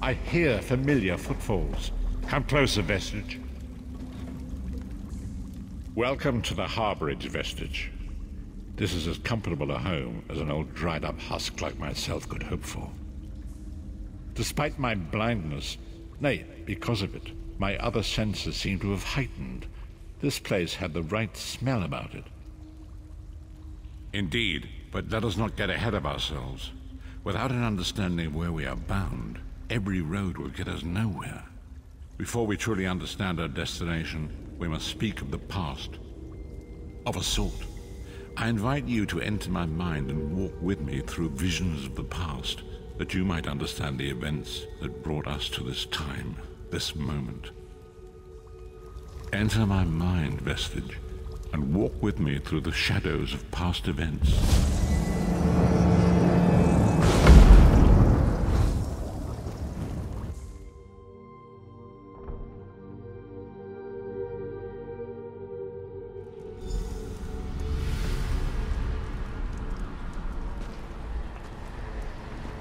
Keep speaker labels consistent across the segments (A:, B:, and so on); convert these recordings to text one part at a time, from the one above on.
A: I hear familiar footfalls. Come closer, Vestige. Welcome to the Harborage, Vestige. This is as comfortable a home as an old dried-up husk like myself could hope for. Despite my blindness, nay, because of it, my other senses seem to have heightened. This place had the right smell about it. Indeed, but let us not get ahead of ourselves. Without an understanding of where we are bound, every road will get us nowhere. Before we truly understand our destination, we must speak of the past. Of a sort. I invite you to enter my mind and walk with me through visions of the past, that you might understand the events that brought us to this time, this moment. Enter my mind, Vestige, and walk with me through the shadows of past events.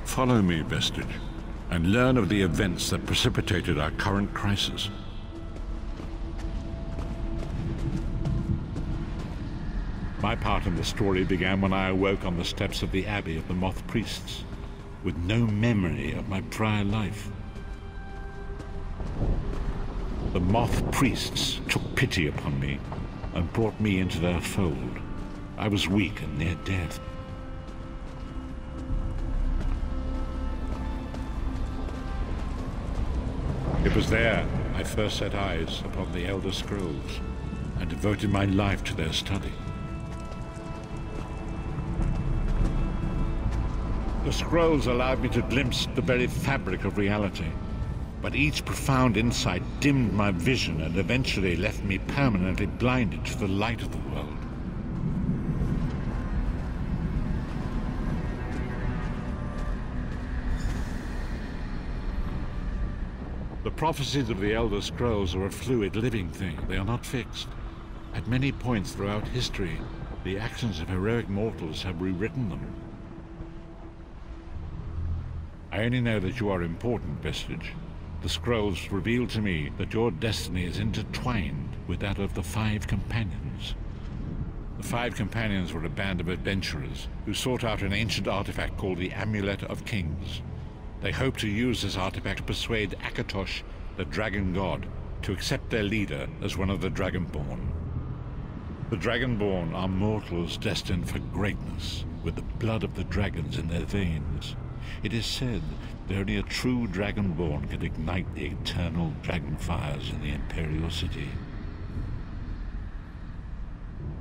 A: Follow me, Vestige, and learn of the events that precipitated our current crisis. My part in the story began when I awoke on the steps of the Abbey of the Moth Priests, with no memory of my prior life. The Moth Priests took pity upon me and brought me into their fold. I was weak and near death. It was there I first set eyes upon the Elder Scrolls and devoted my life to their study. The scrolls allowed me to glimpse the very fabric of reality, but each profound insight dimmed my vision and eventually left me permanently blinded to the light of the world. The prophecies of the Elder Scrolls are a fluid, living thing. They are not fixed. At many points throughout history, the actions of heroic mortals have rewritten them. I only know that you are important, Vestige. The scrolls reveal to me that your destiny is intertwined with that of the Five Companions. The Five Companions were a band of adventurers who sought out an ancient artifact called the Amulet of Kings. They hoped to use this artifact to persuade Akatosh, the dragon god, to accept their leader as one of the Dragonborn. The Dragonborn are mortals destined for greatness, with the blood of the dragons in their veins. It is said that only a true Dragonborn can ignite the eternal dragon fires in the Imperial City.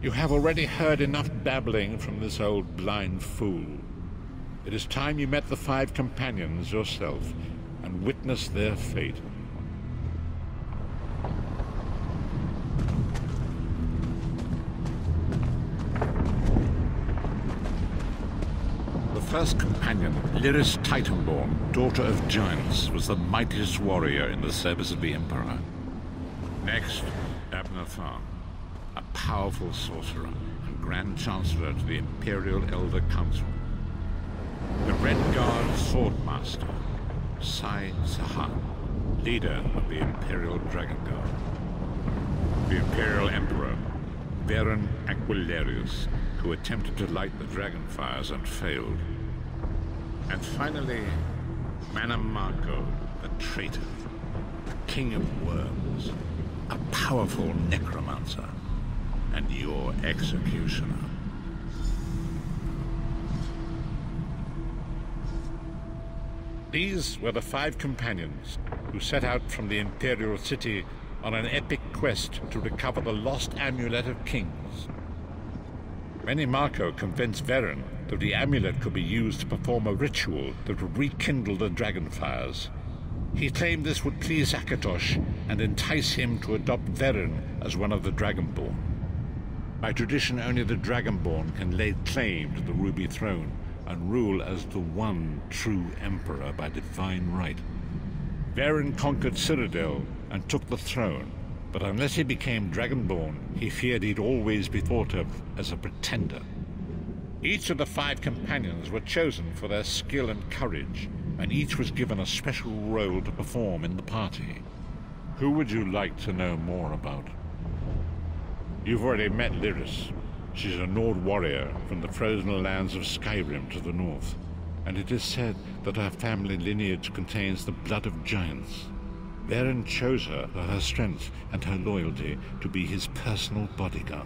A: You have already heard enough babbling from this old blind fool. It is time you met the Five Companions yourself and witnessed their fate. The first companion, Lyris Titanborn, daughter of giants, was the mightiest warrior in the service of the Emperor. Next, Abnathan, a powerful sorcerer and Grand Chancellor to the Imperial Elder Council. The Red Guard Swordmaster, Sai Sahan, leader of the Imperial Dragon Guard. The Imperial Emperor, Varen Aquilarius, who attempted to light the dragon fires and failed. And finally, Manamako, the traitor, King of Worms, a powerful necromancer, and your executioner. These were the Five Companions who set out from the Imperial City on an epic quest to recover the lost Amulet of Kings. Manamako convinced Varen that the amulet could be used to perform a ritual that would rekindle the dragon fires. He claimed this would please Akatosh and entice him to adopt Varen as one of the Dragonborn. By tradition, only the Dragonborn can lay claim to the Ruby Throne and rule as the one true emperor by divine right. Varen conquered Cyrodiil and took the throne, but unless he became Dragonborn, he feared he'd always be thought of as a pretender. Each of the Five Companions were chosen for their skill and courage, and each was given a special role to perform in the party. Who would you like to know more about? You've already met Lyris. She's a Nord warrior from the frozen lands of Skyrim to the north, and it is said that her family lineage contains the blood of giants. Varen chose her for her strength and her loyalty to be his personal bodyguard.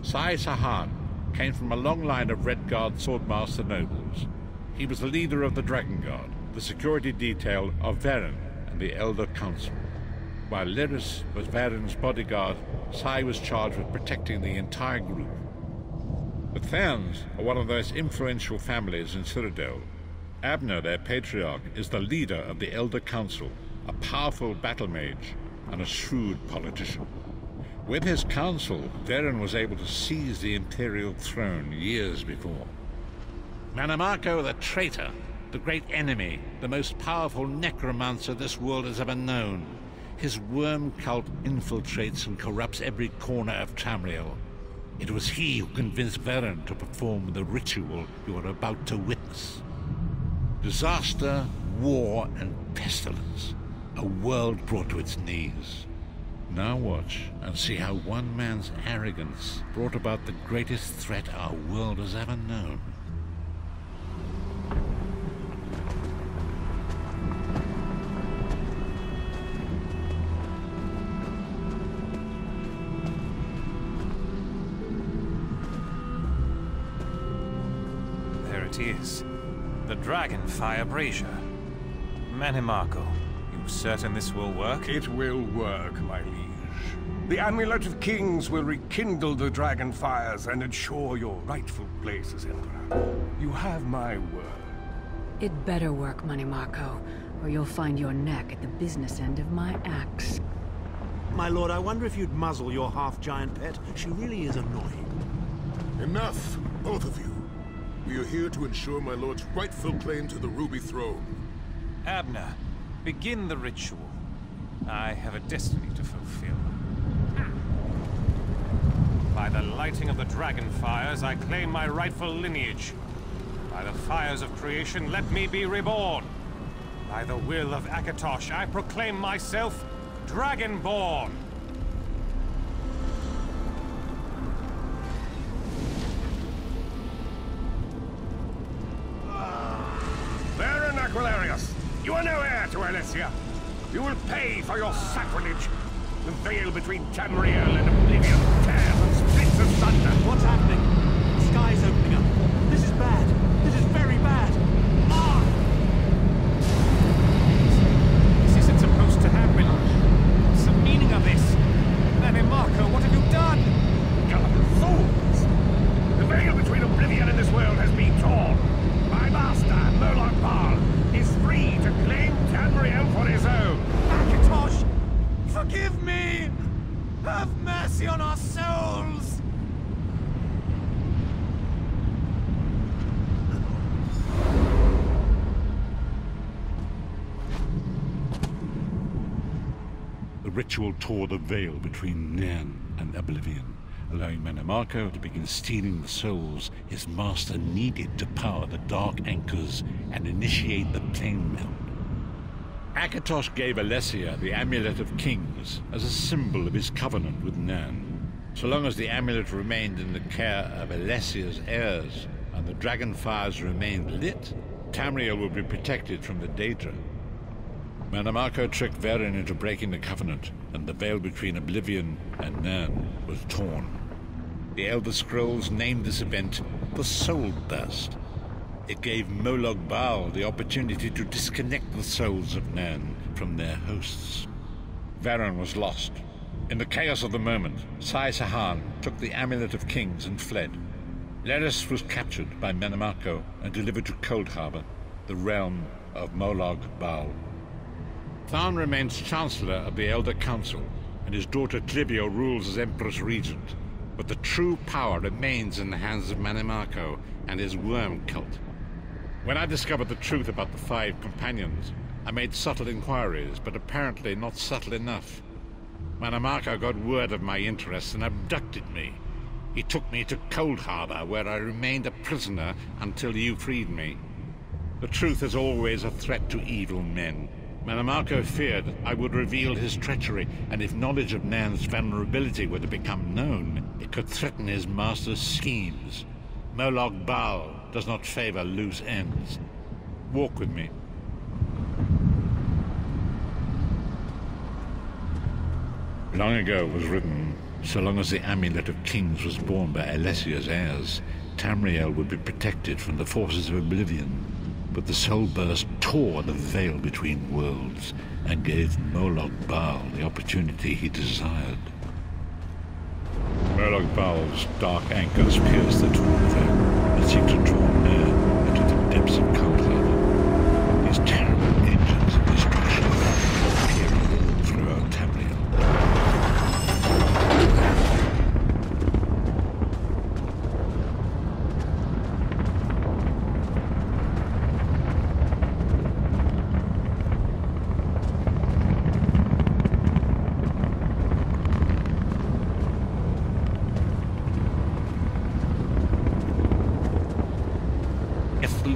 A: Sai Sahan came from a long line of Redguard swordmaster nobles. He was the leader of the Dragon Guard, the security detail of Varen and the Elder Council. While Lyris was Varen's bodyguard, Sai was charged with protecting the entire group. The Therns are one of the most influential families in Cyrodiil. Abner, their patriarch, is the leader of the Elder Council, a powerful battle mage and a shrewd politician. With his council, Varen was able to seize the Imperial throne years before. Manamako the traitor, the great enemy, the most powerful necromancer this world has ever known. His worm cult infiltrates and corrupts every corner of Tamriel. It was he who convinced Varen to perform the ritual you are about to witness. Disaster, war, and pestilence. A world brought to its knees. Now watch and see how one man's arrogance brought about the greatest threat our world has ever known.
B: There it is. The Dragonfire Brazier. Manamako, you certain this will work?
C: It will work, my liege. The Amulet of Kings will rekindle the dragon fires and ensure your rightful place as Emperor. You have my word.
D: It better work, Manamako, or you'll find your neck at the business end of my axe.
E: My lord, I wonder if you'd muzzle your half-giant pet. She really is annoying.
F: Enough, both of you. We are here to ensure my lord's rightful claim to the Ruby Throne.
B: Abner, begin the ritual. I have a destiny to fulfill. By the lighting of the dragon fires, I claim my rightful lineage. By the fires of creation, let me be reborn. By the will of Akatosh, I proclaim myself Dragonborn.
C: Varen Aquilarius, you are no heir to Alessia. You will pay for your sacrilege. The veil between Tamriel and Oblivion tears and splits asunder.
E: What's happening? The sky's opening up. This is bad. This is very bad. Ah!
B: This isn't supposed to happen. What's the meaning of this? Manamako, what have you done?
C: Gullible fools! The veil between Oblivion and this world has been torn. My master, Moloch Baal, is free to claim Tamriel for his own.
E: Akatosh! Forgive me! Have mercy on our souls!
A: The ritual tore the veil between Nairn and Oblivion, allowing Manamako to begin stealing the souls his master needed to power the dark anchors and initiate the plane melt. Akatosh gave Alessia the Amulet of Kings as a symbol of his covenant with Nairn. So long as the amulet remained in the care of Alessia's heirs and the dragon fires remained lit, Tamriel would be protected from the Daedra. Manamako tricked Varen into breaking the covenant, and the veil between Oblivion and Nairn was torn. The Elder Scrolls named this event the Soul Burst. It gave Moloch Baal the opportunity to disconnect the souls of Nairn from their hosts. Varen was lost. In the chaos of the moment, Sai Sahan took the Amulet of Kings and fled. Lyris was captured by Manamako and delivered to Cold Harbor, the realm of Moloch Baal. Tharn remains Chancellor of the Elder Council, and his daughter Clivio rules as Empress Regent. But the true power remains in the hands of Manamako and his worm cult. When I discovered the truth about the 5 companions, I made subtle inquiries, but apparently not subtle enough. Manamako got word of my interests and abducted me. He took me to Cold Harbor, where I remained a prisoner until you freed me. The truth is always a threat to evil men. Manimarco feared I would reveal his treachery, and if knowledge of Nan's vulnerability were to become known, it could threaten his master's schemes. Molag Bal does not favor loose ends. Walk with me. Long ago was written, so long as the Amulet of Kings was borne by Alessia's heirs, Tamriel would be protected from the forces of oblivion. But the soul burst tore the veil between worlds and gave Molag Bal the opportunity he desired. Molag Bal's dark anchors pierce the torn veil and seek to draw near into the depths of Cold Harbor. These terrible engines of destruction appear all throughout Tamriel.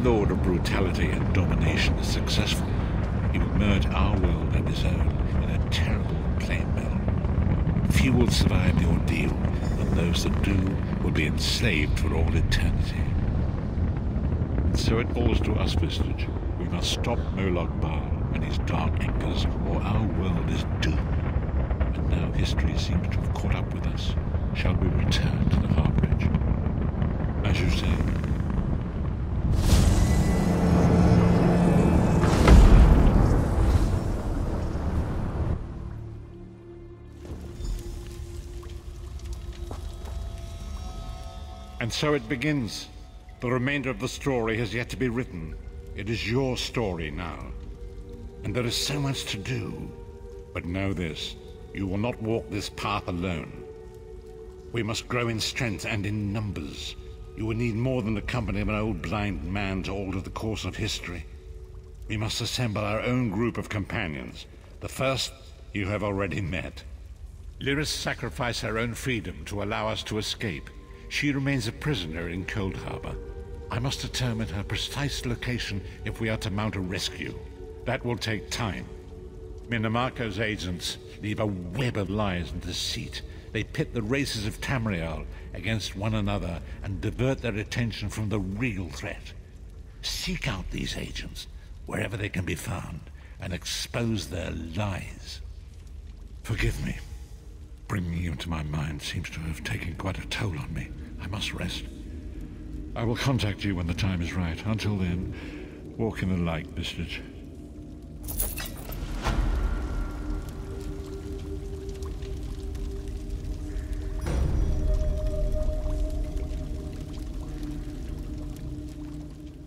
A: Lord of brutality and domination is successful, he will merge our world and his own in a terrible plain melt. Few will survive the ordeal, and those that do will be enslaved for all eternity. And so it falls to us, Vistage. We must stop Molag Bal and his dark anchors, or our world is doomed. And now history seems to have caught up with us. Shall we return to the Harborage? As you say. And so it begins. The remainder of the story has yet to be written. It is your story now. And there is so much to do. But know this, you will not walk this path alone. We must grow in strength and in numbers. You will need more than the company of an old blind man to alter the course of history. We must assemble our own group of companions. The first you have already met. Lyris sacrificed her own freedom to allow us to escape. She remains a prisoner in Cold Harbor. I must determine her precise location if we are to mount a rescue. That will take time. Minimarco's agents leave a web of lies and deceit. They pit the races of Tamriel against one another and divert their attention from the real threat. Seek out these agents, wherever they can be found, and expose their lies. Forgive me. Bringing you into my mind seems to have taken quite a toll on me. I must rest. I will contact you when the time is right. Until then, walk in the light, Vistage.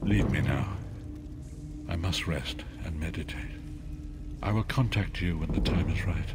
A: Leave me now. I must rest and meditate. I will contact you when the time is right.